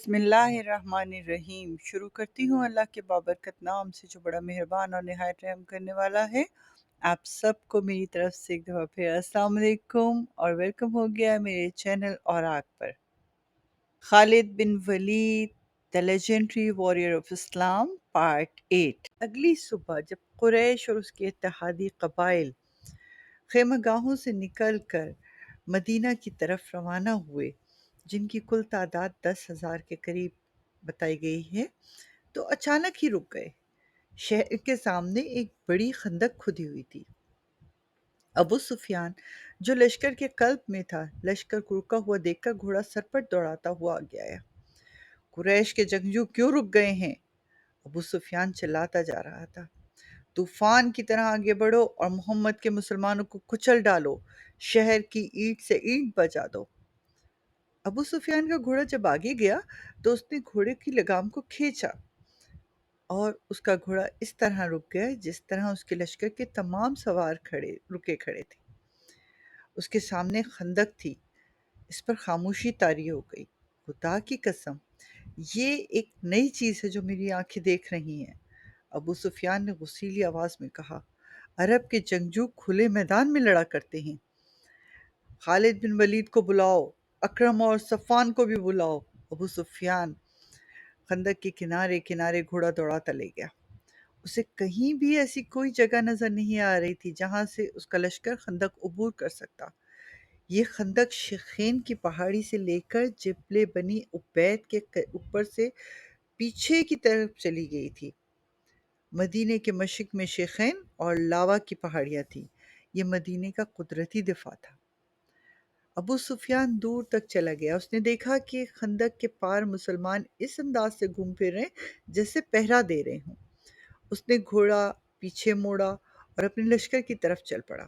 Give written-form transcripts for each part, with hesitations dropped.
بسم اللہ الرحمن الرحیم۔ شروع کرتی ہوں اللہ کے بابرکت نام سے جو بڑا مہربان اور نہایت رحم کرنے والا ہے۔ آپ سب کو میری طرف سے ایک دفعہ پھر السلام علیکم اور ویلکم ہو گیا میرے چینل اور آگ پر۔ Khalid bin Walid the legendary warrior of Islam part 8۔ اگلی صبح جب قریش اور اس کے اتحادی قبائل خیمہ گاہوں سے نکل کر مدینہ کی طرف روانہ ہوئے، جن کی کل تعداد 10,000 کے قریب بتائی گئی ہے، تو اچانک ہی رک گئے۔ شہر کے سامنے ایک بڑی خندق کھدی ہوئی تھی۔ ابو سفیان جو لشکر کے قلب میں تھا، لشکر کو رکا ہوا دیکھ کر گھوڑا سرپٹ دوڑاتا ہوا آگے آیا۔ قریش کے جنگجو کیوں رک گئے ہیں؟ ابو سفیان چلاتا جا رہا تھا۔ طوفان کی طرح آگے بڑھو اور محمد کے مسلمانوں کو کچل ڈالو، شہر کی اینٹ سے اینٹ بجا دو۔ ابو سفیان کا گھوڑا جب آگے گیا تو اس نے گھوڑے کی لگام کو کھینچا اور اس کا گھوڑا اس طرح رک گیا جس طرح اس کے لشکر کے تمام سوار رکے کھڑے تھے۔ اس کے سامنے خندق تھی، اس پر خاموشی طاری ہو گئی۔ خدا کی قسم، یہ ایک نئی چیز ہے جو میری آنکھیں دیکھ رہی ہیں، ابو سفیان نے غصیلی آواز میں کہا۔ عرب کے جنگجو کھلے میدان میں لڑا کرتے ہیں۔ خالد بن ولید کو بلاؤ، اکرم اور صفان کو بھی بلاؤ۔ ابو سفیان خندق کے کنارے کنارے گھوڑا دوڑاتا لے گیا۔ اسے کہیں بھی ایسی کوئی جگہ نظر نہیں آ رہی تھی جہاں سے اس کا لشکر خندق عبور کر سکتا۔ یہ خندق شیخین کی پہاڑی سے لے کر جبل بنی عبید کے اوپر سے پیچھے کی طرف چلی گئی تھی۔ مدینے کے مشرق میں شیخین اور لاوا کی پہاڑیاں تھیں۔ یہ مدینے کا قدرتی دفاع تھا۔ ابو سفیان دور تک چلا گیا۔ اس نے دیکھا کہ خندق کے پار مسلمان اس انداز سے گھوم پھر رہے جیسے پہرا دے رہے ہوں۔ اس نے گھوڑا پیچھے موڑا اور اپنے لشکر کی طرف چل پڑا۔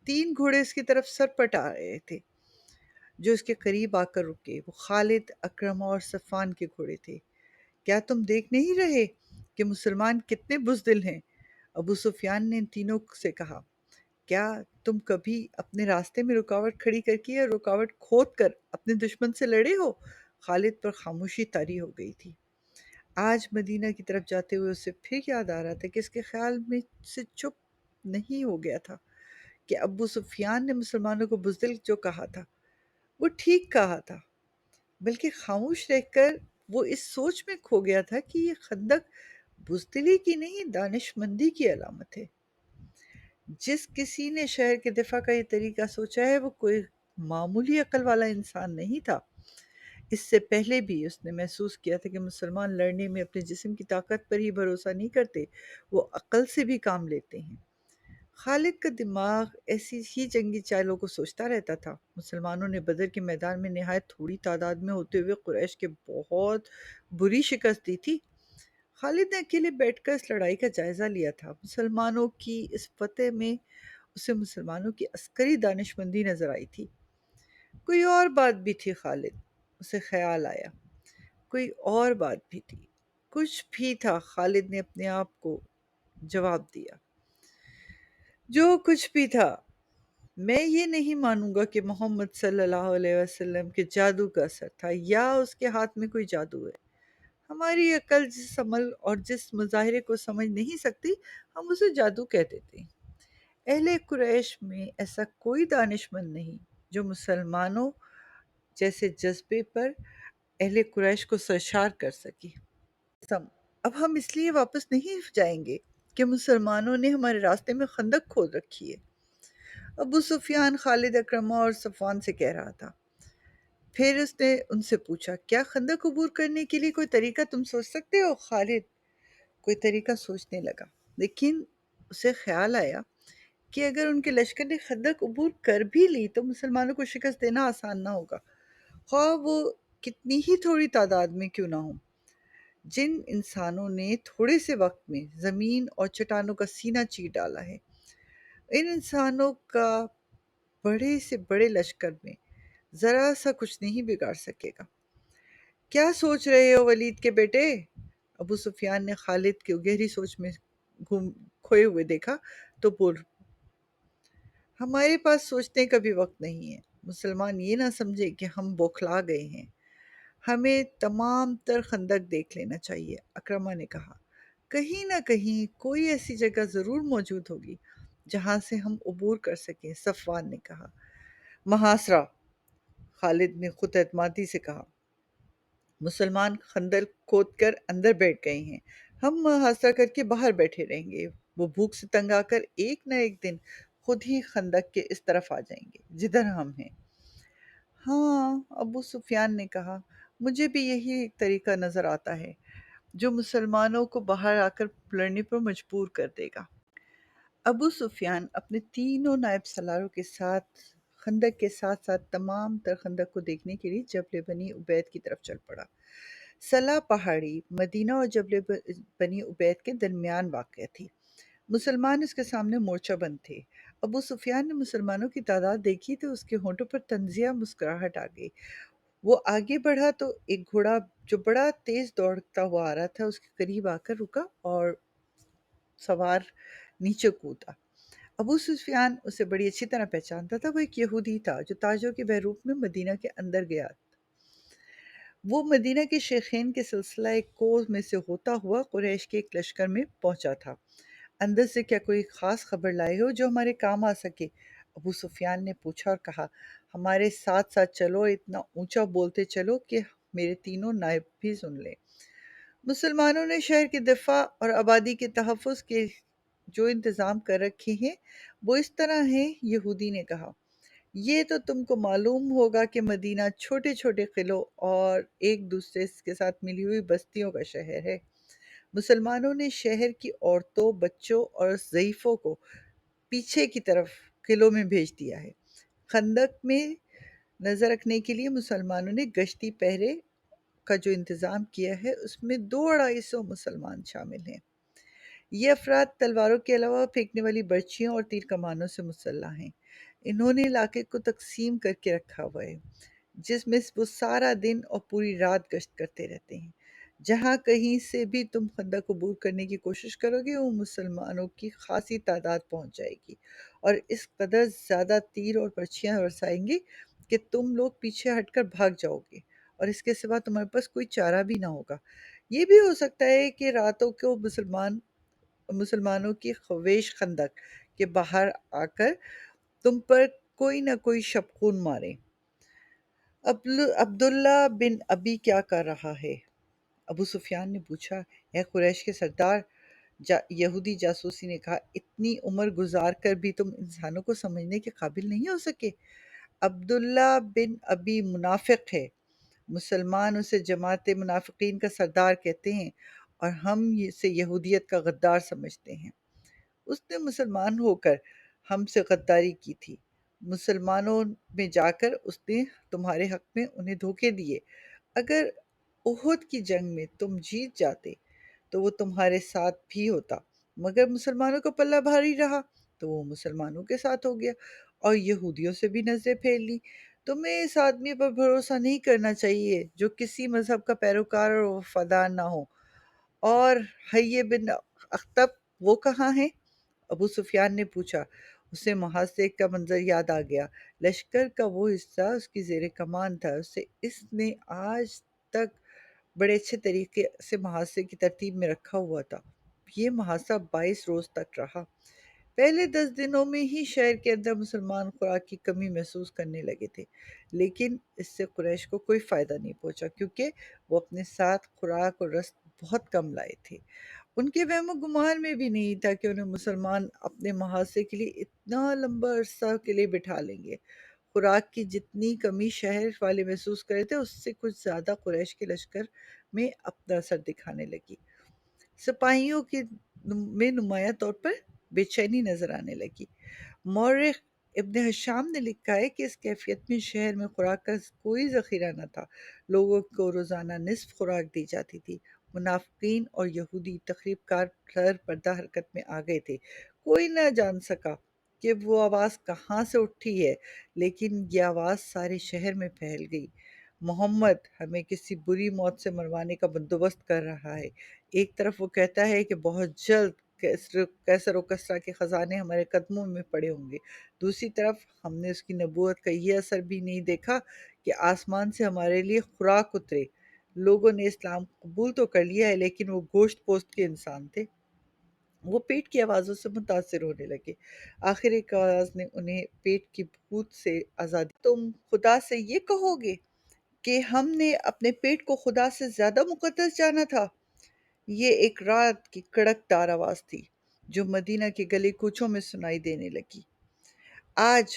3 گھوڑے اس کی طرف سرپٹ آ رہے تھے جو اس کے قریب آ کر رکے۔ وہ خالد، اکرم اور صفان کے گھوڑے تھے۔ کیا تم دیکھ نہیں رہے کہ مسلمان کتنے بزدل ہیں؟ ابو سفیان نے ان تینوں سے کہا۔ کیا تم کبھی اپنے راستے میں رکاوٹ کھڑی کر کے یا رکاوٹ کھود کر اپنے دشمن سے لڑے ہو؟ خالد پر خاموشی طاری ہو گئی تھی۔ آج مدینہ کی طرف جاتے ہوئے اسے پھر یاد آ رہا تھا کہ اس کے خیال میں سے چپ نہیں ہو گیا تھا کہ ابو سفیان نے مسلمانوں کو بزدل جو کہا تھا وہ ٹھیک کہا تھا، بلکہ خاموش رہ کر وہ اس سوچ میں کھو گیا تھا کہ یہ خندق بزدلی کی نہیں، دانش مندی کی علامت ہے۔ جس کسی نے شہر کے دفاع کا یہ طریقہ سوچا ہے وہ کوئی معمولی عقل والا انسان نہیں تھا۔ اس سے پہلے بھی اس نے محسوس کیا تھا کہ مسلمان لڑنے میں اپنے جسم کی طاقت پر ہی بھروسہ نہیں کرتے، وہ عقل سے بھی کام لیتے ہیں۔ خالد کا دماغ ایسی ہی جنگی چالوں کو سوچتا رہتا تھا۔ مسلمانوں نے بدر کے میدان میں نہایت تھوڑی تعداد میں ہوتے ہوئے قریش کے بہت بری شکست دی تھی۔ خالد نے اکیلے بیٹھ کر اس لڑائی کا جائزہ لیا تھا۔ مسلمانوں کی اس فتح میں اسے مسلمانوں کی عسکری دانش مندی نظر آئی تھی۔ کوئی اور بات بھی تھی خالد، اسے خیال آیا۔ کوئی اور بات بھی تھی، کچھ بھی تھا۔ خالد نے اپنے آپ کو جواب دیا، جو کچھ بھی تھا۔ میں یہ نہیں مانوں گا کہ محمد صلی اللہ علیہ وسلم کے جادو کا اثر تھا یا اس کے ہاتھ میں کوئی جادو ہے۔ ہماری عقل جس عمل اور جس مظاہرے کو سمجھ نہیں سکتی، ہم اسے جادو کہہ دیتے ہیں۔ اہل قریش میں ایسا کوئی دانش مند نہیں جو مسلمانوں جیسے جذبے پر اہل قریش کو سرشار کر سکے۔ اب ہم اس لیے واپس نہیں جائیں گے کہ مسلمانوں نے ہمارے راستے میں خندق کھود رکھی ہے، ابو سفیان خالد، اکرمہ اور صفوان سے کہہ رہا تھا۔ پھر اس نے ان سے پوچھا، کیا خندق عبور کرنے کے لیے کوئی طریقہ تم سوچ سکتے ہو؟ خالد کوئی طریقہ سوچنے لگا، لیکن اسے خیال آیا کہ اگر ان کے لشکر نے خندق عبور کر بھی لی تو مسلمانوں کو شکست دینا آسان نہ ہوگا، خواہ وہ کتنی ہی تھوڑی تعداد میں کیوں نہ ہوں۔ جن انسانوں نے تھوڑے سے وقت میں زمین اور چٹانوں کا سینہ چیر ڈالا ہے، ان انسانوں کا بڑے سے بڑے لشکر میں ذرا سا کچھ نہیں بگاڑ سکے گا۔ کیا سوچ رہے ہو ولید کے بیٹے؟ ابو سفیان نے خالد کو گہری سوچ میں کھوئے ہوئے دیکھا تو بول، ہمارے پاس سوچنے کا بھی وقت نہیں ہے۔ مسلمان یہ نہ سمجھے کہ ہم بوکھلا گئے ہیں۔ ہمیں تمام تر خندق دیکھ لینا چاہیے، اکرما نے کہا۔ کہیں نہ کہیں کوئی ایسی جگہ ضرور موجود ہوگی جہاں سے ہم عبور کر سکیں، صفوان نے کہا۔ محاصرہ، خالد نے خود اعتمادی سے کہا۔ مسلمان خندق کھود کر اندر بیٹھ گئے ہیں، ہم محاصرہ کر کے باہر بیٹھے رہیں گے۔ وہ بھوک سے تنگ آ کر ایک نہ ایک دن خود ہی خندق کے اس طرف آ جائیں گے جدھر ہم ہیں۔ ہاں، ابو سفیان نے کہا، مجھے بھی یہی ایک طریقہ نظر آتا ہے جو مسلمانوں کو باہر آ کر لڑنے پر مجبور کر دے گا۔ ابو سفیان اپنے تینوں نائب سالاروں کے ساتھ خندق کے ساتھ ساتھ تمام تر خندق کو دیکھنے کے لیے جبل بنی عبید کی طرف چل پڑا۔ سلا پہاڑی مدینہ اور جبل بنی عبید کے درمیان واقع تھی۔ مسلمان اس کے سامنے مورچہ بند تھے۔ ابو سفیان نے مسلمانوں کی تعداد دیکھی تو اس کے ہونٹوں پر طنزیہ مسکراہٹ آ گئی۔ وہ آگے بڑھا تو ایک گھوڑا جو بڑا تیز دوڑتا ہوا آ رہا تھا اس کے قریب آ کر رکا اور سوار نیچے کودا۔ ابو سفیان اسے بڑی اچھی طرح پہچانتا تھا، وہ ایک یہودی تھا جو تاجوں کے بحروپ میں مدینہ کے اندر گیا۔ وہ مدینہ کے شیخین کے سلسلہ کور میں سے ہوتا ہوا قریش کے ایک لشکر میں پہنچا تھا۔ اندر سے کیا کوئی خاص خبر لائے ہو جو ہمارے کام آ سکے؟ ابو سفیان نے پوچھا اور کہا، ہمارے ساتھ ساتھ چلو، اتنا اونچا بولتے چلو کہ میرے تینوں نائب بھی سن لیں۔ مسلمانوں نے شہر کے دفاع اور آبادی کے تحفظ کے جو انتظام کر رکھے ہیں وہ اس طرح ہیں، یہودی نے کہا۔ یہ تو تم کو معلوم ہوگا کہ مدینہ چھوٹے چھوٹے قلعوں اور ایک دوسرے کے ساتھ ملی ہوئی بستیوں کا شہر ہے۔ مسلمانوں نے شہر کی عورتوں، بچوں اور ضعیفوں کو پیچھے کی طرف قلعوں میں بھیج دیا ہے۔ خندق میں نظر رکھنے کے لیے مسلمانوں نے گشتی پہرے کا جو انتظام کیا ہے اس میں 200-250 مسلمان شامل ہیں۔ یہ افراد تلواروں کے علاوہ پھینکنے والی برچیوں اور تیر کمانوں سے مسلح ہیں۔ انہوں نے علاقے کو تقسیم کر کے رکھا ہوا ہے جس میں وہ سارا دن اور پوری رات گشت کرتے رہتے ہیں۔ جہاں کہیں سے بھی تم خندق عبور کرنے کی کوشش کرو گے وہ مسلمانوں کی خاصی تعداد پہنچ جائے گی اور اس قدر زیادہ تیر اور برچیاں برسائیں گے کہ تم لوگ پیچھے ہٹ کر بھاگ جاؤ گے اور اس کے سوا تمہارے پاس کوئی چارہ بھی نہ ہوگا۔ یہ بھی ہو سکتا ہے کہ راتوں کو مسلمانوں کی خویش خندق کے باہر آ کر تم پر کوئی نہ کوئی شبخون مارے۔ عبداللہ بن ابی کیا کر رہا ہے؟ ابو سفیان نے پوچھا۔ اے قریش کے سردار، یہودی جاسوسی نے کہا، اتنی عمر گزار کر بھی تم انسانوں کو سمجھنے کے قابل نہیں ہو سکے۔ عبداللہ بن ابی منافق ہے، مسلمان اسے جماعت منافقین کا سردار کہتے ہیں اور ہم اسے یہودیت کا غدار سمجھتے ہیں۔ اس نے مسلمان ہو کر ہم سے غداری کی تھی، مسلمانوں میں جا کر اس نے تمہارے حق میں انہیں دھوکے دیے۔ اگر احد کی جنگ میں تم جیت جاتے تو وہ تمہارے ساتھ بھی ہوتا، مگر مسلمانوں کا پلہ بھاری رہا تو وہ مسلمانوں کے ساتھ ہو گیا اور یہودیوں سے بھی نظریں پھیر لی۔ تمہیں اس آدمی پر بھروسہ نہیں کرنا چاہیے جو کسی مذہب کا پیروکار اور وفادار نہ ہو۔ اور حی بن اخطب وہ کہاں ہیں؟ ابو سفیان نے پوچھا۔ اسے محاصرے کا منظر یاد آ گیا۔ لشکر کا وہ حصہ اس کی زیر کمان تھا، اس نے آج تک بڑے اچھے طریقے سے محاصرے کی ترتیب میں رکھا ہوا تھا۔ یہ محاصرہ 22 روز تک رہا۔ پہلے 10 دنوں میں ہی شہر کے اندر مسلمان خوراک کی کمی محسوس کرنے لگے تھے، لیکن اس سے قریش کو کوئی فائدہ نہیں پہنچا کیونکہ وہ اپنے ساتھ خوراک اور رزق بہت کم لائے تھے۔ ان کے وہم و گمان میں بھی نہیں تھا کہ انہیں مسلمان اپنے محاصرے کے لیے اتنا لمبا عرصہ کے لیے بٹھا لیں گے۔ خوراک کی جتنی کمی شہر والے محسوس کرے تھے اس سے کچھ زیادہ قریش کے لشکر میں اپنا اثر دکھانے لگی۔ سپاہیوں میں نمایاں طور پر بے چینی نظر آنے لگی۔ مورخ ابن ہشام نے لکھا ہے کہ اس کیفیت میں شہر میں خوراک کا کوئی ذخیرہ نہ تھا، لوگوں کو روزانہ نصف خوراک دی جاتی تھی۔ منافقین اور یہودی تقریب کار سر پردہ حرکت میں آ گئے تھے، کوئی نہ جان سکا کہ وہ آواز کہاں سے اٹھی ہے، لیکن یہ آواز سارے شہر میں پھیل گئی۔ محمد ہمیں کسی بری موت سے مروانے کا بندوبست کر رہا ہے۔ ایک طرف وہ کہتا ہے کہ بہت جلد کیسر و کسریٰ کے خزانے ہمارے قدموں میں پڑے ہوں گے، دوسری طرف ہم نے اس کی نبوت کا یہ اثر بھی نہیں دیکھا کہ آسمان سے ہمارے لیے خوراک اترے۔ لوگوں نے اسلام قبول تو کر لیا ہے، لیکن وہ گوشت پوست کے انسان تھے۔ وہ پیٹ کی آوازوں سے متاثر ہونے لگے۔ آخر ایک آواز نے انہیں پیٹ کی بھوت سے آزادی دی۔ تم خدا سے یہ کہو گے کہ ہم نے اپنے پیٹ کو خدا سے زیادہ مقدس جانا تھا؟ یہ ایک رات کی کڑکدار آواز تھی جو مدینہ کے گلی کوچوں میں سنائی دینے لگی۔ آج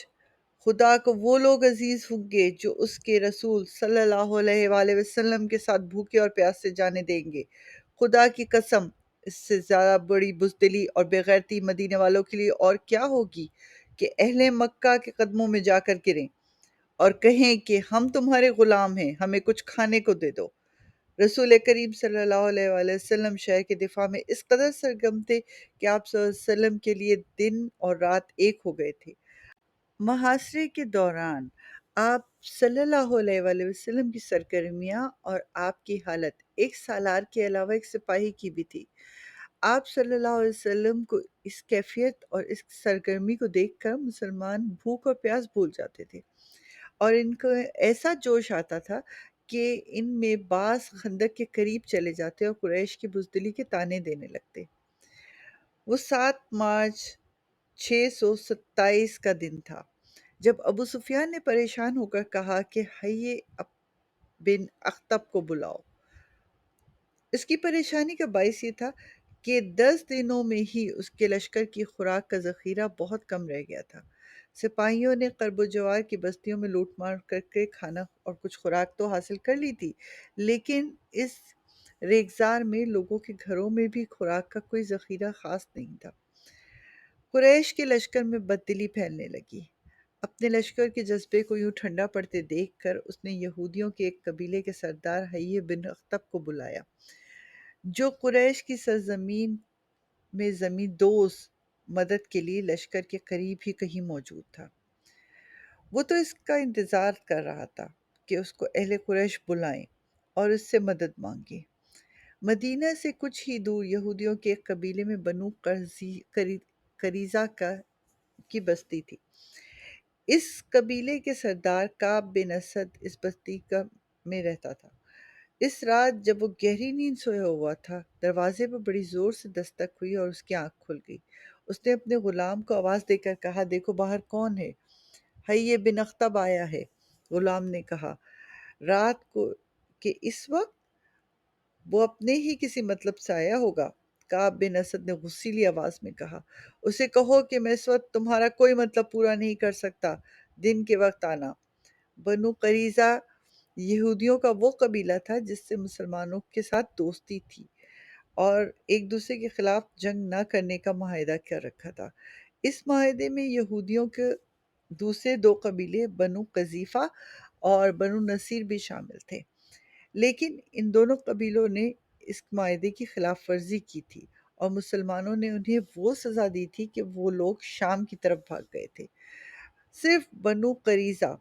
خدا کو وہ لوگ عزیز ہوں گے جو اس کے رسول صلی اللہ علیہ وآلہ وسلم کے ساتھ بھوکے اور پیاس سے جانے دیں گے۔ خدا کی قسم، اس سے زیادہ بڑی بزدلی اور بے غیرتی مدینے والوں کے لیے اور کیا ہوگی کہ اہل مکہ کے قدموں میں جا کر گریں اور کہیں کہ ہم تمہارے غلام ہیں، ہمیں کچھ کھانے کو دے دو۔ رسول کریم صلی اللہ علیہ وآلہ وسلم شہر کے دفاع میں اس قدر سرگرم تھے کہ آپ صلی اللہ علیہ وسلم کے لیے دن اور رات ایک ہو گئے تھے۔ محاصرے کے دوران آپ صلی اللہ علیہ وآلہ وسلم کی سرگرمیاں اور آپ کی حالت ایک سالار کے علاوہ ایک سپاہی کی بھی تھی۔ آپ صلی اللہ علیہ وسلم کو اس کیفیت اور اس سرگرمی کو دیکھ کر مسلمان بھوک اور پیاس بھول جاتے تھے، اور ان کو ایسا جوش آتا تھا کہ ان میں بعض خندق کے قریب چلے جاتے اور قریش کی بزدلی کے طعنے دینے لگتے۔ وہ 7 مارچ 627 کا دن تھا جب ابو سفیان نے پریشان ہو کر کہا کہ حیے بن اخطب کو بلاؤ۔ اس کی پریشانی کا باعث یہ تھا کہ 10 دنوں میں ہی اس کے لشکر کی خوراک کا ذخیرہ بہت کم رہ گیا تھا۔ سپاہیوں نے قرب و جوار کی بستیوں میں لوٹ مار کر کے کھانا اور کچھ خوراک تو حاصل کر لی تھی، لیکن اس ریگزار میں لوگوں کے گھروں میں بھی خوراک کا کوئی ذخیرہ خاص نہیں تھا۔ قریش کے لشکر میں بددلی پھیلنے لگی۔ اپنے لشکر کے جذبے کو یوں ٹھنڈا پڑتے دیکھ کر اس نے یہودیوں کے ایک قبیلے کے سردار حیے بن اخطب کو بلایا، جو قریش کی سرزمین میں زمین دوز مدد کے لیے لشکر کے قریب ہی کہیں موجود تھا۔ وہ تو اس کا انتظار کر رہا تھا کہ اس کو اہل قریش بلائیں اور اس سے مدد مانگیں۔ مدینہ سے کچھ ہی دور یہودیوں کے ایک قبیلے میں بنو قریظہ کی بستی تھی۔ اس قبیلے کے سردار کعب بن اسد اس بستی میں رہتا تھا۔ اس رات جب وہ گہری نیند سویا ہوا تھا، دروازے پر بڑی زور سے دستک ہوئی اور اس کی آنکھ کھل گئی۔ اس نے اپنے غلام کو آواز دے کر کہا، دیکھو باہر کون ہے؟ حیے بن اخطب آیا ہے، غلام نے کہا۔ رات کو کہ اس وقت وہ اپنے ہی کسی مطلب سے آیا ہوگا، کعب بن اسد نے غصیلی آواز میں کہا۔ اسے کہو کہ میں اس وقت تمہارا کوئی مطلب پورا نہیں کر سکتا، دن کے وقت آنا۔ بنو قریظہ یہودیوں کا وہ قبیلہ تھا جس سے مسلمانوں کے ساتھ دوستی تھی اور ایک دوسرے کے خلاف جنگ نہ کرنے کا معاہدہ کر رکھا تھا۔ اس معاہدے میں یہودیوں کے دوسرے 2 قبیلے بنو قذیفہ اور بنو نصیر بھی شامل تھے، لیکن ان دونوں قبیلوں نے اس معاہدے کی خلاف ورزی کی تھی اور مسلمانوں نے انہیں وہ سزا دی تھی کہ وہ لوگ شام کی طرف بھاگ گئے تھے۔ صرف بنو قریظہ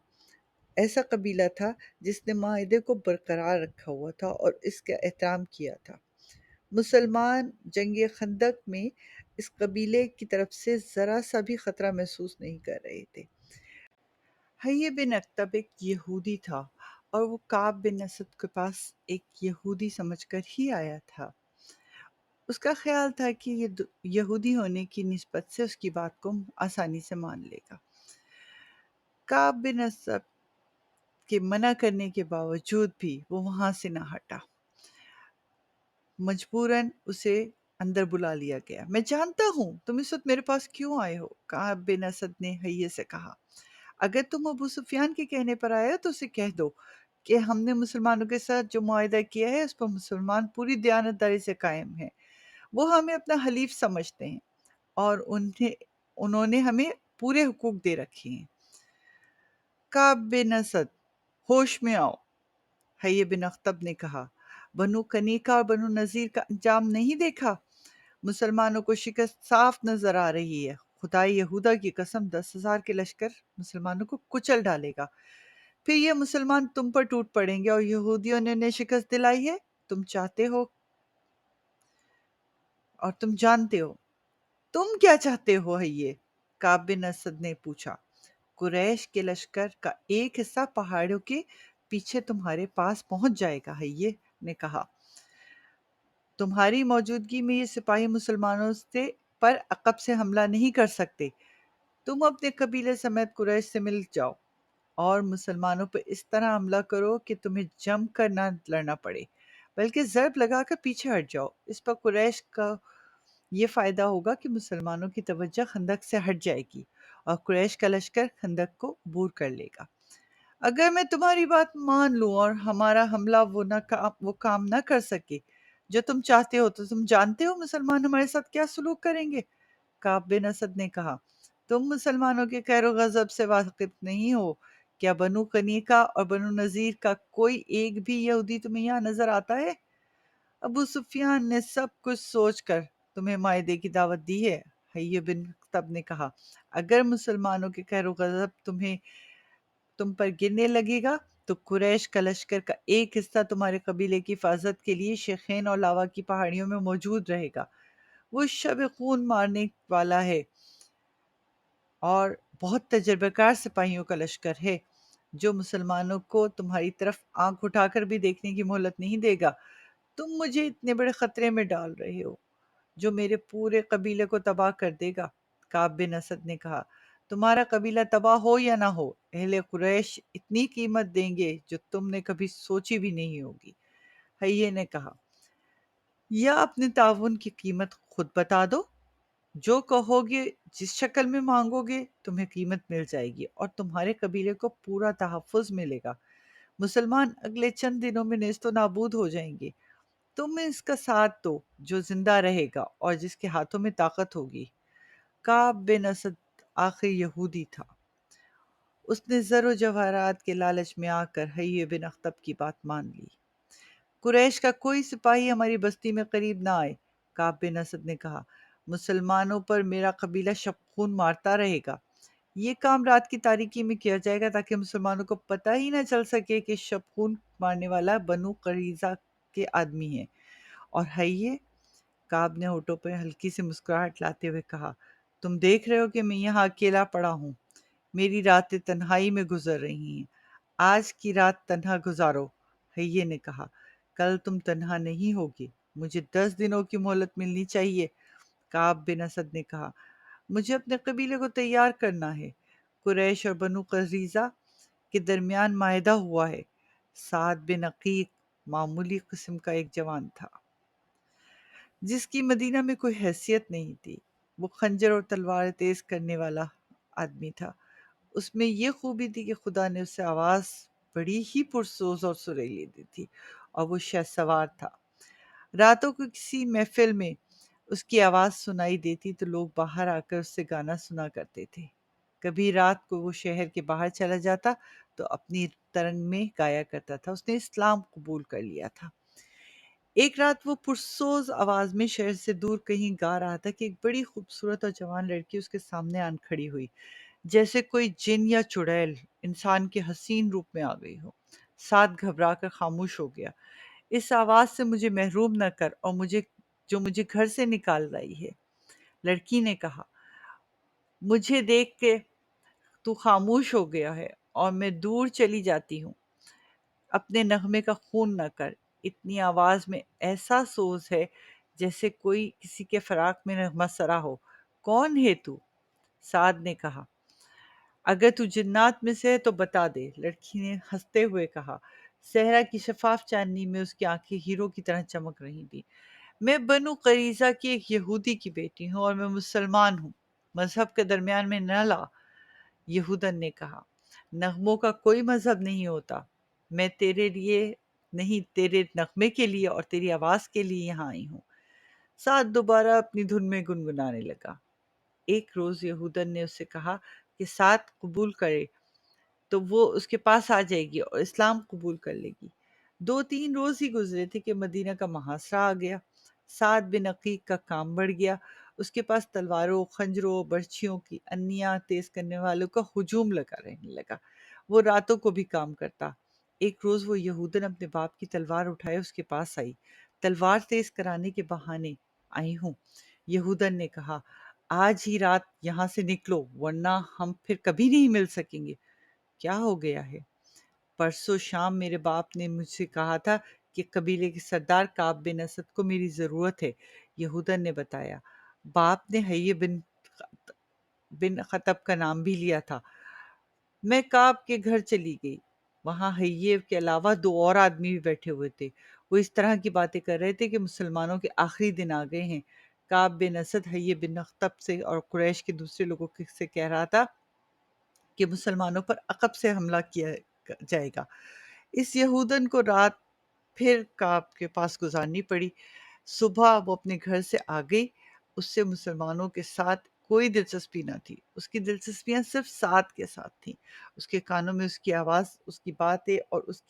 ایسا قبیلہ تھا جس نے معاہدے کو برقرار رکھا ہوا تھا اور اس کا احترام کیا تھا۔ مسلمان جنگ خندق میں اس قبیلے کی طرف سے ذرا سا بھی خطرہ محسوس نہیں کر رہے تھے۔ حیے بن اخطب ایک یہودی تھا اور وہ کعب بن اسد کے پاس ایک یہودی سمجھ کر ہی آیا تھا۔ اس کا خیال تھا کہ یہ یہودی ہونے کی نسبت سے اس کی بات کو آسانی سے مان لے گا۔ کعب بن اسد کے منع کرنے کے باوجود بھی وہ وہاں سے نہ ہٹا۔ مجبوراً اسے اندر بلا لیا گیا۔ میں جانتا ہوں تم اس وقت میرے پاس کیوں آئے ہو، کعب بن اسد نے حیے سے کہا۔ اگر تم ابو سفیان کے کہنے پر آئے ہو تو اسے کہہ دو کہ ہم نے مسلمانوں کے ساتھ جو معاہدہ کیا ہے اس پر مسلمان پوری دیانتداری سے قائم ہیں۔ وہ ہمیں اپنا حلیف سمجھتے ہیں اور انہوں نے ہمیں پورے حقوق دے رکھے ہیں۔ کعب بن اسد، ہوش میں آؤ، حیے بن اخطب نے کہا۔ بنو کنیکہ اور بنو نذیر کا انجام نہیں دیکھا؟ مسلمانوں کو شکست صاف نظر آ رہی ہے۔ خدا یہودا کی قسم 10,000 کے لشکر مسلمانوں کو کچل ڈالے گا، پھر یہ مسلمان تم پر ٹوٹ پڑیں گے اور یہودیوں نے انہیں شکست دلائی ہے۔ تم چاہتے ہو اور تم جانتے ہو۔ تم کیا چاہتے ہو حیے؟ کعب بن اسد نے پوچھا۔ قریش کے لشکر کا ایک حصہ پہاڑوں کے پیچھے تمہارے پاس پہنچ جائے گا۔ حیہ نے کہا، تمہاری موجودگی میں یہ سپاہی مسلمانوں پر عقب سے حملہ نہیں کر سکتے۔ تم اپنے قبیلے سمیت قریش سے مل جاؤ اور مسلمانوں پر اس طرح حملہ کرو کہ تمہیں جم کر نہ لڑنا پڑے بلکہ ضرب لگا کر پیچھے ہٹ جاؤ۔ اس پر قریش کا یہ فائدہ ہوگا کہ مسلمانوں کی توجہ خندق سے ہٹ جائے گی اور قریش کا لشکر خندق کو عبور کر لے گا۔ اگر میں تمہاری بات مان لوں اور ہمارا حملہ وہ کام نہ کر سکے جو تم چاہتے ہو، تو تم جانتے ہو مسلمان ہمارے ساتھ کیا سلوک کریں گے؟ کعب بن اسد نے کہا، تم مسلمانوں کے قہر و غضب سے واقف نہیں ہو۔ کیا بنو قنیقہ اور بنو نذیر کا کوئی ایک بھی یہودی تمہیں یہاں نظر آتا ہے؟ ابو سفیان نے سب کچھ سوچ کر تمہیں معاہدے کی دعوت دی ہے۔ حیّ بن اخطب نے کہا، اگر مسلمانوں کے قہر و غضب تم پر گرنے لگے گا تو قریش کا لشکر کا ایک حصہ تمہارے قبیلے کی حفاظت کے لیے شیخین اور لاوا کی پہاڑیوں میں موجود رہے گا۔ وہ شب خون مارنے والا ہے اور بہت تجربہ کار سپاہیوں کا لشکر ہے جو مسلمانوں کو تمہاری طرف آنکھ اٹھا کر بھی دیکھنے کی مہلت نہیں دے گا۔ تم مجھے اتنے بڑے خطرے میں ڈال رہے ہو جو میرے پورے قبیلے کو تباہ کر دے گا۔ کعب بن اسد نے کہا، تمہارا قبیلہ تباہ ہو یا نہ ہو، اہل قریش اتنی قیمت دیں گے جو تم نے کبھی سوچی بھی نہیں ہوگی۔ حیّ نے کہا، یا اپنے تعاون کی قیمت خود بتا دو، جو کہو گے، جس شکل میں مانگو گے تمہیں قیمت مل جائے گی اور تمہارے قبیلے کو پورا تحفظ ملے گا۔ مسلمان اگلے چند دنوں میں نیست و نابود ہو جائیں گے۔ تم اس کا ساتھ دو جو زندہ رہے گا اور جس کے ہاتھوں میں طاقت ہوگی۔ کعب بن اسد آخر یہودی تھا۔ اس نے زر و جواہرات کے لالچ میں آ کر حیّ بن اخطب کی بات مان لی۔ قریش کا کوئی سپاہی ہماری بستی میں قریب نہ آئے، کعب بن اسد نے کہا، مسلمانوں پر میرا قبیلہ شب خون مارتا رہے گا۔ یہ کام رات کی تاریکی میں کیا جائے گا تاکہ مسلمانوں کو پتہ ہی نہ چل سکے کہ شب خون مارنے والا بنو قریظہ کے آدمی ہے۔ اور حیّ، کعب نے ہونٹوں پہ ہلکی سی مسکراہٹ لاتے ہوئے کہا، تم دیکھ رہے ہو کہ میں یہاں اکیلا پڑا ہوں، میری راتیں تنہائی میں گزر رہی ہیں۔ آج کی رات تنہا گزارو۔ حیّ نے کہا، کل تم تنہا نہیں ہوگے، مجھے 10 دنوں کی مہلت ملنی چاہیے۔ کعب بن اسد نے کہا، مجھے اپنے قبیلے کو تیار کرنا ہے۔ قریش اور بنو قریظہ کے درمیان معاہدہ ہوا ہے۔ سعد بن عقیق معمولی قسم کا ایک جوان تھا جس کی مدینہ میں کوئی حیثیت نہیں تھی۔ وہ خنجر اور تلوار تیز کرنے والا آدمی تھا۔ اس میں یہ خوبی تھی کہ خدا نے اسے آواز بڑی ہی پرسوز اور سریلی دی تھی اور وہ شہ سوار تھا۔ راتوں کو کسی محفل میں اس کی آواز سنائی دیتی تو لوگ باہر آ کر اس سے گانا سنا کرتے تھے۔ کبھی رات کو وہ شہر کے باہر چلا جاتا تو اپنی ترنگ میں گایا کرتا تھا۔ اس نے اسلام قبول کر لیا تھا۔ ایک رات وہ پرسوز آواز میں شہر سے دور کہیں گا رہا تھا کہ ایک بڑی خوبصورت اور جوان لڑکی اس کے سامنے آن کھڑی ہوئی، جیسے کوئی جن یا چڑیل انسان کے حسین روپ میں آ گئی ہو۔ سعد گھبرا کر خاموش ہو گیا۔ اس آواز سے مجھے محروم نہ کر اور مجھے گھر سے نکال لائی ہے، لڑکی نے کہا۔ مجھے دیکھ کے تو خاموش ہو گیا ہے اور میں دور چلی جاتی ہوں۔ اپنے نغمے کا خون نہ کر، اتنی آواز میں ایسا سوز ہے جیسے کوئی کسی کے فراق میں نغمہ سرا ہو۔ کون ہے تو؟ سعد نے کہا، اگر تو جنات میں سے ہے تو بتا دے۔ لڑکی نے ہنستے ہوئے کہا۔ صحرا کی شفاف چاندنی میں اس کی آنکھیں ہیروں کی طرح چمک رہی تھیں۔ میں بنو قریظہ کی ایک یہودی کی بیٹی ہوں اور میں مسلمان ہوں، مذہب کے درمیان میں نہ لا۔ یہودن نے کہا، نغموں کا کوئی مذہب نہیں ہوتا، میں تیرے لیے نہیں، تیرے نغمے کے لیے اور تیری آواز کے لیے یہاں آئی ہوں۔ سعد دوبارہ اپنی دھن میں گنگنانے لگا۔ ایک روز یہودن نے اس سے کہا کہ سعد قبول کرے تو وہ اس کے پاس آ جائے گی اور اسلام قبول کر لے گی۔ 2-3 روز ہی گزرے تھے کہ مدینہ کا محاصرہ آ گیا۔ سعد بن عقیق کا کام بڑھ گیا۔ اس کے پاس تلواروں، خنجروں، برچھیوں کی انیاں تیز کرنے والوں کا ہجوم لگا رہنے لگا۔ وہ راتوں کو بھی کام کرتا۔ ایک روز وہ یہودن اپنے باپ کی تلوار اٹھائے اس کے پاس آئی۔ تلوار تیز کرانے کے بہانے آئی ہوں، یہودن نے کہا۔ آج ہی رات یہاں سے نکلو ورنہ ہم پھر کبھی نہیں مل سکیں گے۔ کیا ہو گیا ہے؟ پرسوں شام میرے باپ نے مجھ سے کہا تھا کہ قبیلے کے سردار کعب بن اسد کو میری ضرورت ہے، یہودن نے بتایا۔ باپ نے حیّ بن خطب کا نام بھی لیا تھا۔ میں کعب کے گھر چلی گئی۔ وہاں حیّ کے علاوہ 2 اور آدمی بھی بیٹھے ہوئے تھے۔ وہ اس طرح کی باتیں کر رہے تھے کہ مسلمانوں کے آخری دن آ گئے ہیں۔ کعب بن اسد حیّ بن اخطب سے اور قریش کے دوسرے لوگوں سے کہہ رہا تھا کہ مسلمانوں پر عقب سے حملہ کیا جائے گا۔ اس یہودن کو رات پھر کعب کے پاس گزارنی پڑی۔ صبح وہ اپنے گھر سے آ گئی۔ اس سے مسلمانوں کے ساتھ کوئی دلچسپی نہ تھی۔ اس کی دلچسپیاں صرف سعد کے ساتھ تھیں۔ اس کے کانوں میں اس کی آواز، اس کی باتیں اور اس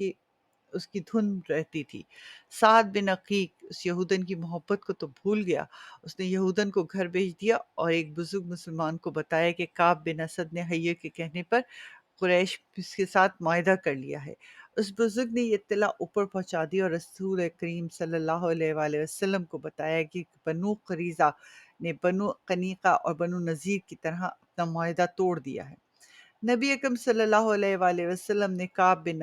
کی دھن رہتی تھی۔ سعد بن عقیق اس یہودن کی محبت کو تو بھول گیا۔ اس نے یہودن کو گھر بھیج دیا اور ایک بزرگ مسلمان کو بتایا کہ کعب بن اسد نے حیّ کے کہنے پر قریش اس کے ساتھ معاہدہ کر لیا ہے۔ اس بزرگ نے یہ اطلاع اوپر پہنچا دی اور رسول کریم صلی اللہ علیہ وآلہ وسلم کو بتایا کہ بنو قریظہ نے بنو قنیقہ اور بنو نذیر کی طرح اپنا معاہدہ توڑ دیا ہے۔ نبی اکرم صلی اللہ علیہ وآلہ وسلم نے کعب بن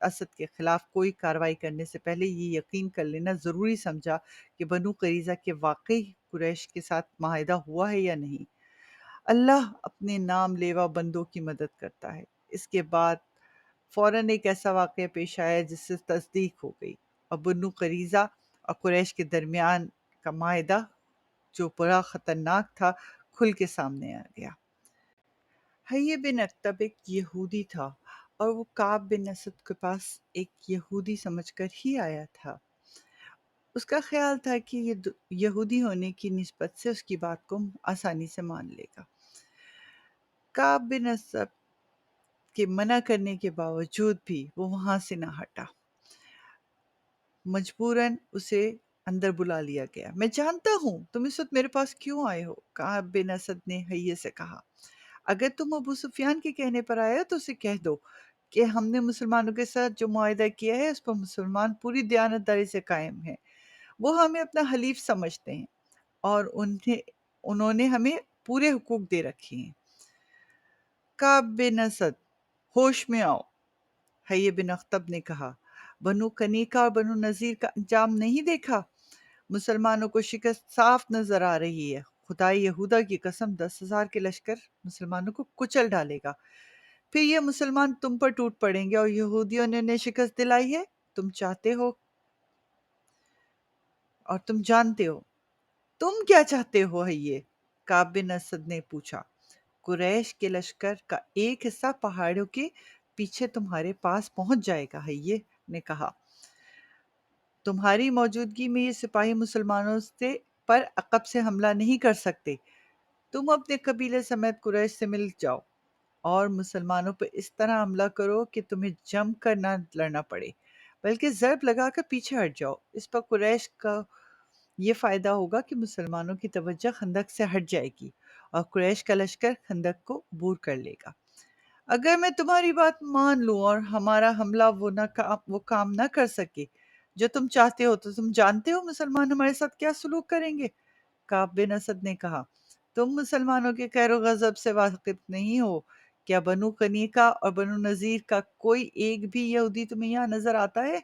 اسد کے خلاف کوئی کارروائی کرنے سے پہلے یہ یقین کر لینا ضروری سمجھا کہ بنو قریظہ کے واقعی قریش کے ساتھ معاہدہ ہوا ہے یا نہیں۔ اللہ اپنے نام لیوا بندوں کی مدد کرتا ہے۔ اس کے بعد فوراً ایک ایسا واقعہ پیش آیا جس سے تصدیق ہو گئی اور بنو قریظہ اور قریش کے درمیان کا معاہدہ جو بڑا خطرناک تھا کھل کے سامنے آ گیا۔ حیّ بن اخطب ایک یہودی تھا اور وہ کعب بن اسد کے پاس ایک یہودی سمجھ کر ہی آیا تھا۔ اس کا خیال تھا کہ یہ یہودی ہونے کی نسبت سے اس کی بات کو آسانی سے مان لے گا۔ کعب بن اسد کے منع کرنے کے باوجود بھی وہ وہاں سے نہ ہٹا۔ مجبوراً اسے اندر بلا لیا گیا۔ میں جانتا ہوں تم اس وقت میرے پاس کیوں آئے ہو، کعب بن اسد نے حیّ سے کہا۔ اگر تم ابو سفیان کے کہنے پر آئے ہو تو اسے کہہ دو کہ ہم نے مسلمانوں کے ساتھ جو معاہدہ کیا ہے اس پر مسلمان پوری دیانتداری سے قائم ہیں۔ وہ ہمیں اپنا حلیف سمجھتے ہیں اور انہوں نے ہمیں پورے حقوق دے رکھے ہیں۔ کعب بن اسد، ہوش میں آؤ، حیّ بن اخطب نے کہا۔ بنو قنیقہ اور بنو نذیر کا انجام نہیں دیکھا؟ مسلمانوں کو شکست صاف نظر آ رہی ہے۔ خدائے یہودہ کی قسم 10,000 کے لشکر مسلمانوں کو کچل ڈالے گا۔ پھر یہ مسلمان تم پر ٹوٹ پڑیں گے اور یہودیوں نے انہیں شکست دلائی ہے۔ تم چاہتے ہو اور تم جانتے ہو۔ تم کیا چاہتے ہو حیّ؟ کعب بن اسد نے پوچھا۔ قریش کے لشکر کا ایک حصہ پہاڑوں کے پیچھے تمہارے پاس پہنچ جائے گا، حیّ نے کہا۔ تمہاری موجودگی میں یہ سپاہی مسلمانوں پر عقب سے حملہ نہیں کر سکتے۔ تم اپنے قبیلے سمیت قریش سے مل جاؤ اور مسلمانوں پر اس طرح حملہ کرو کہ تمہیں جم کر نہ لڑنا پڑے بلکہ ضرب لگا کر پیچھے ہٹ جاؤ۔ اس پر قریش کا یہ فائدہ ہوگا کہ مسلمانوں کی توجہ خندق سے ہٹ جائے گی اور قریش کا لشکر خندق کو عبور کر لے گا۔ اگر میں تمہاری بات مان لوں اور ہمارا حملہ وہ کام نہ کر سکے جو تم چاہتے ہو تو تم جانتے ہو مسلمان ہمارے ساتھ کیا سلوک کریں گے؟ کعب بن اسد نے کہا۔ تم مسلمانوں کے قہر و غضب سے واقف نہیں ہو۔ کیا بنو قنیقہ اور بنو نذیر کا کوئی ایک بھی یہودی تمہیں یہاں نظر آتا ہے؟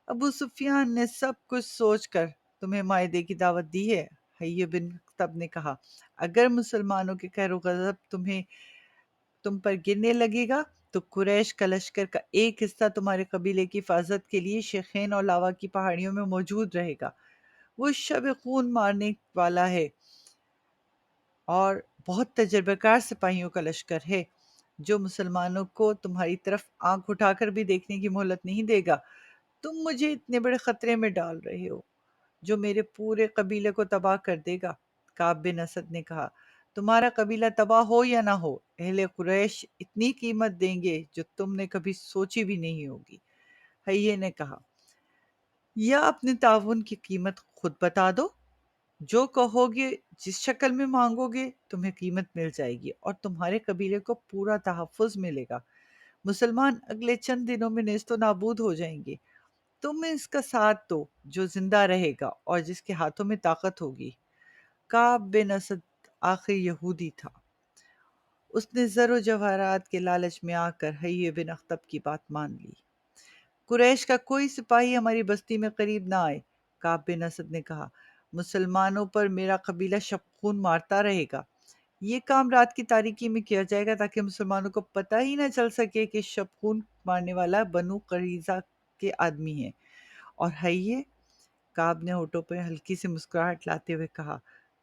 ابو سفیان نے سب کچھ سوچ کر تمہیں معاہدے کی دعوت دی ہے، حیّ بن اخطب نے کہا۔ اگر مسلمانوں کے قہر و غضب تم پر گرنے لگے گا تو قریش کا لشکر کا ایک حصہ تمہارے قبیلے کی حفاظت کے لیے شیخین اور لاوا کی پہاڑیوں میں موجود رہے گا۔ وہ شب خون مارنے والا ہے اور بہت تجربہ کار سپاہیوں کا لشکر ہے جو مسلمانوں کو تمہاری طرف آنکھ اٹھا کر بھی دیکھنے کی مہلت نہیں دے گا۔ تم مجھے اتنے بڑے خطرے میں ڈال رہے ہو جو میرے پورے قبیلے کو تباہ کر دے گا۔ کعب بن اسد نے کہا۔ تمہارا قبیلہ تباہ ہو یا نہ ہو، اہل قریش اتنی قیمت دیں گے جو تم نے کبھی سوچی بھی نہیں ہوگی، حیّ نے کہا۔ یا اپنے تعاون کی قیمت خود بتا دو، جو کہو گے جس شکل میں مانگو گے تمہیں قیمت مل جائے گی اور تمہارے قبیلے کو پورا تحفظ ملے گا۔ مسلمان اگلے چند دنوں میں نیست و نابود ہو جائیں گے۔ تم اس کا ساتھ دو جو زندہ رہے گا اور جس کے ہاتھوں میں طاقت ہوگی۔ کعب بن اسد آخر یہودی تھا۔ اس نے زر و جواہرات کے لالچ میں آ کر حیّ بن اخطب کی بات مان لی۔ قریش کا کوئی سپاہی ہماری بستی میں قریب نہ آئے، کعب بن اسد نے کہا۔ مسلمانوں پر میرا قبیلہ شب خون مارتا رہے گا۔ یہ کام رات کی تاریکی میں کیا جائے گا تاکہ مسلمانوں کو پتہ ہی نہ چل سکے کہ شب خون مارنے والا بنو قریظہ کے آدمی ہے۔ اور حیّ، کعب نے ہونٹوں پہ ہلکی سی مسکراہٹ لاتے ہوئے کہا،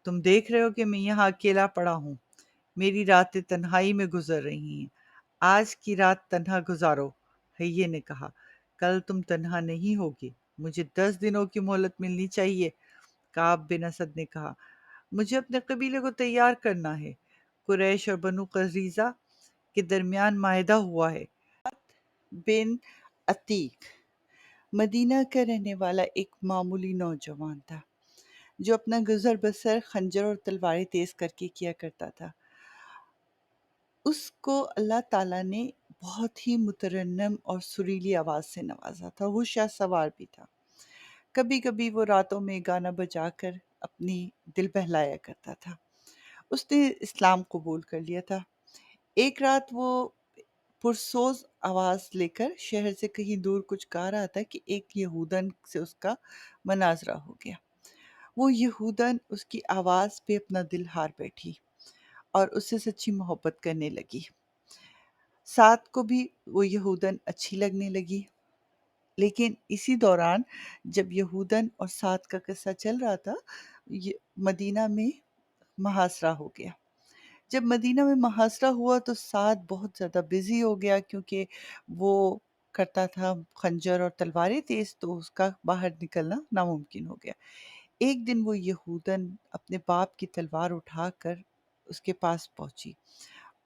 تم دیکھ رہے ہو کہ میں یہاں اکیلا پڑا ہوں۔ میری راتیں تنہائی میں گزر رہی ہیں۔ آج کی رات تنہا گزارو۔ حیّ نے کہا، کل تم تنہا نہیں ہوگے، مجھے 10 دنوں کی مہلت ملنی چاہیے۔ کعب بن اسد نے کہا، مجھے اپنے قبیلے کو تیار کرنا ہے۔ قریش اور بنو قریظہ کے درمیان معاہدہ ہوا ہے۔ بن عتیق مدینہ کا رہنے والا ایک معمولی نوجوان تھا جو اپنا گزر بسر خنجر اور تلواریں تیز کر کے کیا کرتا تھا۔ اس کو اللہ تعالیٰ نے بہت ہی مترنم اور سریلی آواز سے نوازا تھا۔ وہ شاہ سوار بھی تھا۔ کبھی کبھی وہ راتوں میں گانا بجا کر اپنی دل بہلایا کرتا تھا۔ اس نے اسلام قبول کر لیا تھا۔ ایک رات وہ پرسوز آواز لے کر شہر سے کہیں دور کچھ گا رہا تھا کہ ایک یہودن سے اس کا مناظرہ ہو گیا۔ وہ یہودن اس کی آواز پہ اپنا دل ہار بیٹھی اور اس سے سچی محبت کرنے لگی۔ سعد کو بھی وہ یہودن اچھی لگنے لگی۔ لیکن اسی دوران جب یہودن اور سعد کا قصہ چل رہا تھا، مدینہ میں محاصرہ ہو گیا۔ جب مدینہ میں محاصرہ ہوا تو سعد بہت زیادہ بزی ہو گیا، کیونکہ وہ کرتا تھا خنجر اور تلواریں تیز، تو اس کا باہر نکلنا ناممکن ہو گیا۔ ایک دن وہ یہودن اپنے باپ کی تلوار اٹھا کر اس کے پاس پہنچی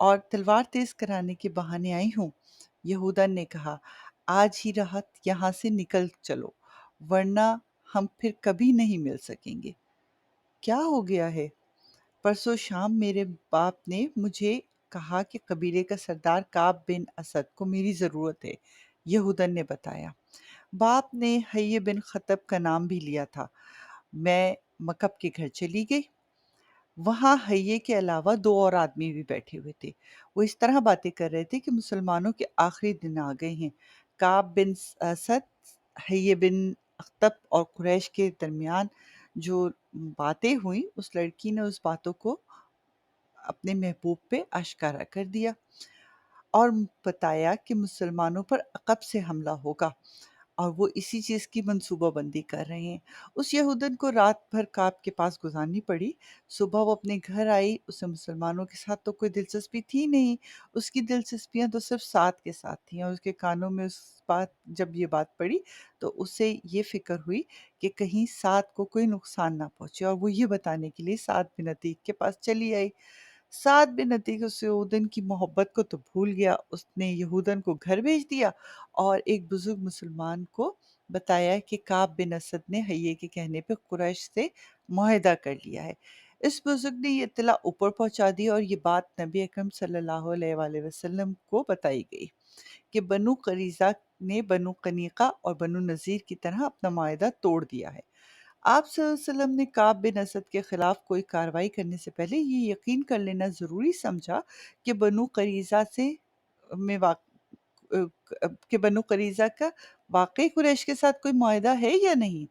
اور تلوار تیز کرانے کے بہانے آئی ہوں۔ یہودن نے کہا، آج ہی رات یہاں سے نکل چلو، ورنہ ہم پھر کبھی نہیں مل سکیں گے۔ کیا ہو گیا ہے؟ پرسوں شام میرے باپ نے مجھے کہا کہ قبیلے کا سردار کعب بن اسد کو میری ضرورت ہے، یہودن نے بتایا۔ باپ نے حیّ بن خطب کا نام بھی لیا تھا۔ میں مکب کے گھر چلی گئی۔ وہاں حیّ کے علاوہ 2 اور آدمی بھی بیٹھے ہوئے تھے۔ وہ اس طرح باتیں کر رہے تھے کہ مسلمانوں کے آخری دن آ گئے ہیں۔ کعب بن اسد، حیّ بن اخطب اور قریش کے درمیان جو باتیں ہوئیں، اس لڑکی نے اس باتوں کو اپنے محبوب پہ آشکارا کر دیا اور بتایا کہ مسلمانوں پر عقب سے حملہ ہوگا اور وہ اسی چیز کی منصوبہ بندی کر رہے ہیں۔ اس یہودن کو رات بھر کعب کے پاس گزارنی پڑی۔ صبح وہ اپنے گھر آئی، اسے مسلمانوں کے ساتھ تو کوئی دلچسپی تھی نہیں، اس کی دلچسپیاں تو صرف سعد کے ساتھ تھیں، اور اس کے کانوں میں جب یہ بات پڑی تو اسے یہ فکر ہوئی کہ کہیں سعد کو کوئی نقصان نہ پہنچے، اور وہ یہ بتانے کے لیے سعد بن عتیق کے پاس چلی آئی۔ سعد بن عتیق اس یہودن کی محبت کو تو بھول گیا۔ اس نے یہودن کو گھر بھیج دیا اور ایک بزرگ مسلمان کو بتایا کہ کعب بن اسد نے حیّ کے کہنے پہ قریش سے معاہدہ کر لیا ہے۔ اس بزرگ نے یہ اطلاع اوپر پہنچا دی اور یہ بات نبی اکرم صلی اللہ علیہ وآلہ وسلم کو بتائی گئی کہ بنو قریظہ نے بنو قنیقہ اور بنو نذیر کی طرح اپنا معاہدہ توڑ دیا ہے۔ آپ صلی اللہ علیہ وسلم نے کعب بن اسد کے خلاف کوئی کارروائی کرنے سے پہلے یہ یقین کر لینا ضروری سمجھا کہ بنو قریظہ کا واقعی قریش کے ساتھ کوئی معاہدہ ہے یا نہیں۔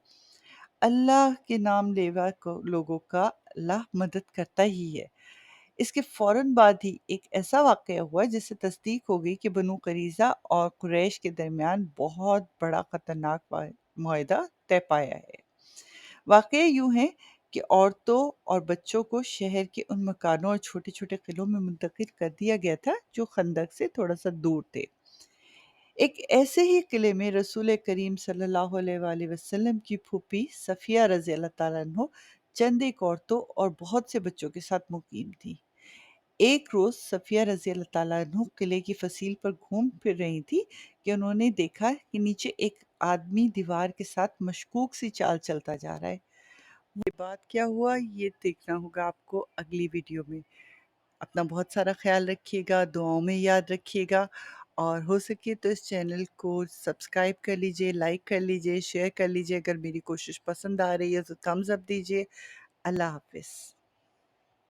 اللہ کے نام لیوا لوگوں کا اللہ مدد کرتا ہی ہے۔ اس کے فوراً بعد ہی ایک ایسا واقعہ ہوا جس سے تصدیق ہو گئی کہ بنو قریظہ اور قریش کے درمیان بہت بڑا خطرناک معاہدہ طے پایا ہے۔ واقعہ یوں ہے کہ عورتوں اور بچوں کو شہر کے ان مکانوں اور چھوٹے چھوٹے قلعوں میں منتقل کر دیا گیا تھا جو خندق سے تھوڑا سا دور تھے۔ ایک ایسے ہی قلعے میں رسول کریم صلی اللہ علیہ وآلہ وسلم کی پھوپھی صفیہ رضی اللہ تعالیٰ عنہ چند ایک عورتوں اور بہت سے بچوں کے ساتھ مقیم تھی۔ ایک روز صفیہ رضی اللہ تعالیٰ عنہ قلعے کی فصیل پر گھوم پھر رہی تھی کہ انہوں نے دیکھا کہ نیچے ایک آدمی دیوار کے ساتھ مشکوک سی چال چلتا جا رہا ہے۔ یہ بات کیا ہوا، یہ دیکھنا ہوگا آپ کو اگلی ویڈیو میں۔ اپنا بہت سارا خیال رکھیے گا، دعاؤں میں یاد رکھیے گا، اور ہو سکے تو اس چینل کو سبسکرائب کر لیجئے، لائک کر لیجئے، شیئر کر لیجئے۔ اگر میری کوشش پسند آ رہی ہے تو تھمز اپ دیجئے۔ اللہ حافظ۔